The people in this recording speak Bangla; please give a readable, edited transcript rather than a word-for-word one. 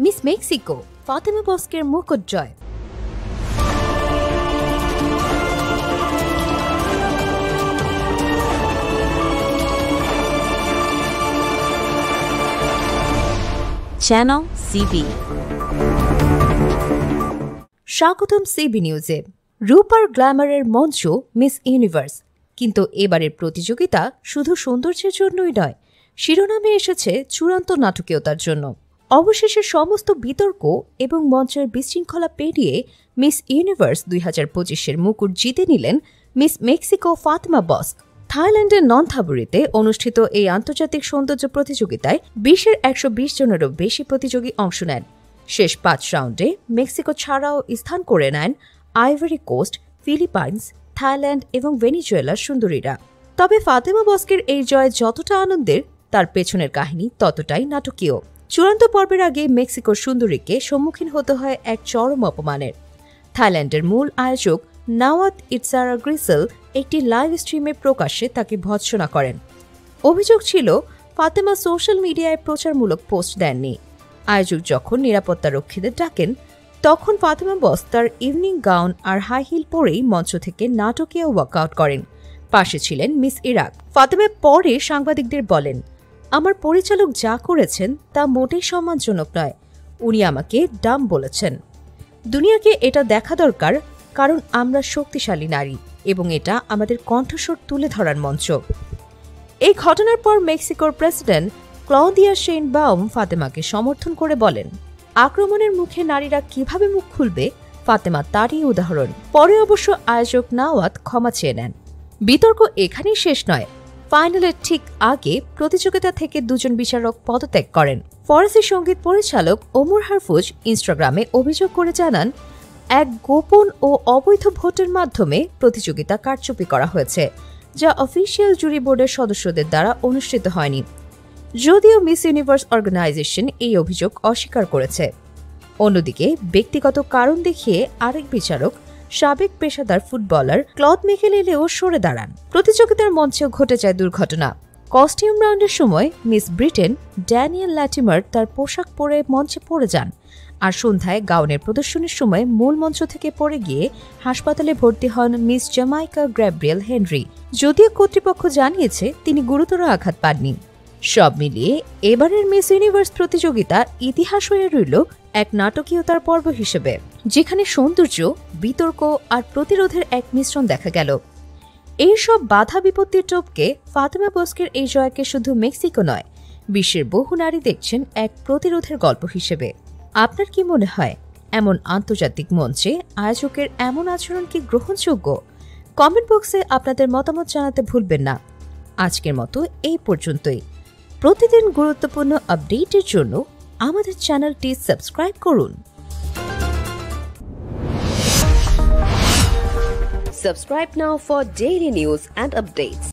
মিস মেক্সিকো ফাতেমা বস্কের মুকুটজয়। Channel CB. স্বাগতম সিবি নিউজে। রূপার গ্ল্যামারের মঞ্চ মিস ইউনিভার্স, কিন্তু এবারের প্রতিযোগিতা শুধু সৌন্দর্যের জন্যই নয়, শিরোনামে এসেছে চূড়ান্ত নাটকীয়তার জন্য। অবশেষে সমস্ত বিতর্ক এবং মঞ্চের বিশৃঙ্খলা পেরিয়ে মিস ইউনিভার্স 2025-এর মুকুট জিতে নিলেন মিস মেক্সিকো ফাতেমা বস্ক। থাইল্যান্ডের নন্থাবুরিতে অনুষ্ঠিত এই আন্তর্জাতিক সৌন্দর্য প্রতিযোগিতায় বিশ্বের 120 জনেরও বেশি প্রতিযোগী অংশ নেন। শেষ 5 রাউন্ডে মেক্সিকো ছাড়াও স্থান করে নেন আইভরি কোস্ট, ফিলিপাইন্স, থাইল্যান্ড এবং ভেনিজুয়েলার সুন্দরীরা। তবে ফাতেমা বস্কের এই জয় যতটা আনন্দের, তার পেছনের কাহিনী ততটাই নাটকীয়। চূড়ান্ত পর্বের আগে মেক্সিকোর সুন্দরীকে সম্মুখীন হতে হয় এক চরম অপমানের। থাইল্যান্ডের মূল আয়োজক নাওয়াত ইটসারা গ্রিসেল একটি লাইভ স্ট্রিমে প্রকাশ্যে তাকে ভৎসনা করেন। অভিযোগ ছিল ফাতেমা সোশ্যাল মিডিয়ায় প্রচারমূলক পোস্ট দেননি। আয়োজক যখন নিরাপত্তা রক্ষীদের ডাকেন, তখন ফাতেমা বস্ক তার ইভিনিং গাউন আর হাই হিল পরেই মঞ্চ থেকে নাটকীয় ওয়াকআউট করেন। পাশে ছিলেন মিস ইরাক। ফাতেমা পরে সাংবাদিকদের বলেন, আমার পরিচালক যা করেছেন তা মোটেই সম্মানজনক নয়। উনি আমাকে ডাম বলেছেন। দুনিয়াকে এটা দেখা দরকার, কারণ আমরা শক্তিশালী নারী এবং এটা আমাদের কণ্ঠস্বর তুলে ধরার মঞ্চ। এই ঘটনার পর মেক্সিকোর প্রেসিডেন্ট ক্লদিয়া শেইনবাউম ফাতেমাকে সমর্থন করে বলেন, আক্রমণের মুখে নারীরা কিভাবে মুখ খুলবে, ফাতেমা তারই উদাহরণ। পরে অবশ্য আয়োজক নাওয়াত ক্ষমা চেয়ে নেন। বিতর্ক এখানেই শেষ নয়। ফাইনালের ঠিক আগে প্রতিযোগিতা থেকে 2 বিচারক পদত্যাগ করেন। ফরাসি সঙ্গীত পরিচালক ওমর হারফুজ ইনস্টাগ্রামে অভিযোগ করে জানান, এক গোপন ও অবৈধ ভোটের মাধ্যমে প্রতিযোগিতা কারচুপি করা হয়েছে, যা অফিসিয়াল জুরি বোর্ডের সদস্যদের দ্বারা অনুষ্ঠিত হয়নি। যদিও মিস ইউনিভার্স অর্গানাইজেশন এই অভিযোগ অস্বীকার করেছে। অন্যদিকে ব্যক্তিগত কারণ দেখিয়ে আরেক বিচারক সাবেক পেশাদার ফুটবলার ক্লদ মেকেলেলেও সরে দাঁড়ান। প্রতিযোগিতার মঞ্চেও ঘটে যায় দুর্ঘটনা। কস্টিউম রাউন্ডের সময় মিস ব্রিটেন ড্যানিয়েল ল্যাটিমার তার পোশাক পরে মঞ্চে পড়ে যান, আর সন্ধ্যায় গাউনের প্রদর্শনীর সময় মূল মঞ্চ থেকে পড়ে গিয়ে হাসপাতালে ভর্তি হন মিস জামাইকা গ্যাব্রিয়েল হেনরি। যদিও কর্তৃপক্ষ জানিয়েছে তিনি গুরুতর আঘাত পাননি। সব মিলিয়ে এবারের মিস ইউনিভার্স প্রতিযোগিতা ইতিহাস হয়ে রইল এক নাটকীয়তার পর্ব হিসেবে, যেখানে সৌন্দর্য, বিতর্ক আর প্রতিরোধের এক মিশ্রণ দেখা গেল। এইসব বাধা বিপত্তির টপকে ফাতেমা বস্কের এই জয়কে শুধু মেক্সিকো নয়, বিশ্বের বহু নারী দেখছেন এক প্রতিরোধের গল্প হিসেবে। আপনার কি মনে হয়, এমন আন্তর্জাতিক মঞ্চে আয়োজকের এমন আচরণ কি গ্রহণযোগ্য? কমেন্ট বক্সে আপনাদের মতামত জানাতে ভুলবেন না। আজকের মতো এই পর্যন্তই। প্রতিদিন গুরুত্বপূর্ণ আপডেটের জন্য আমাদের চ্যানেলটি সাবস্ক্রাইব করুন। Subscribe now for daily news and updates.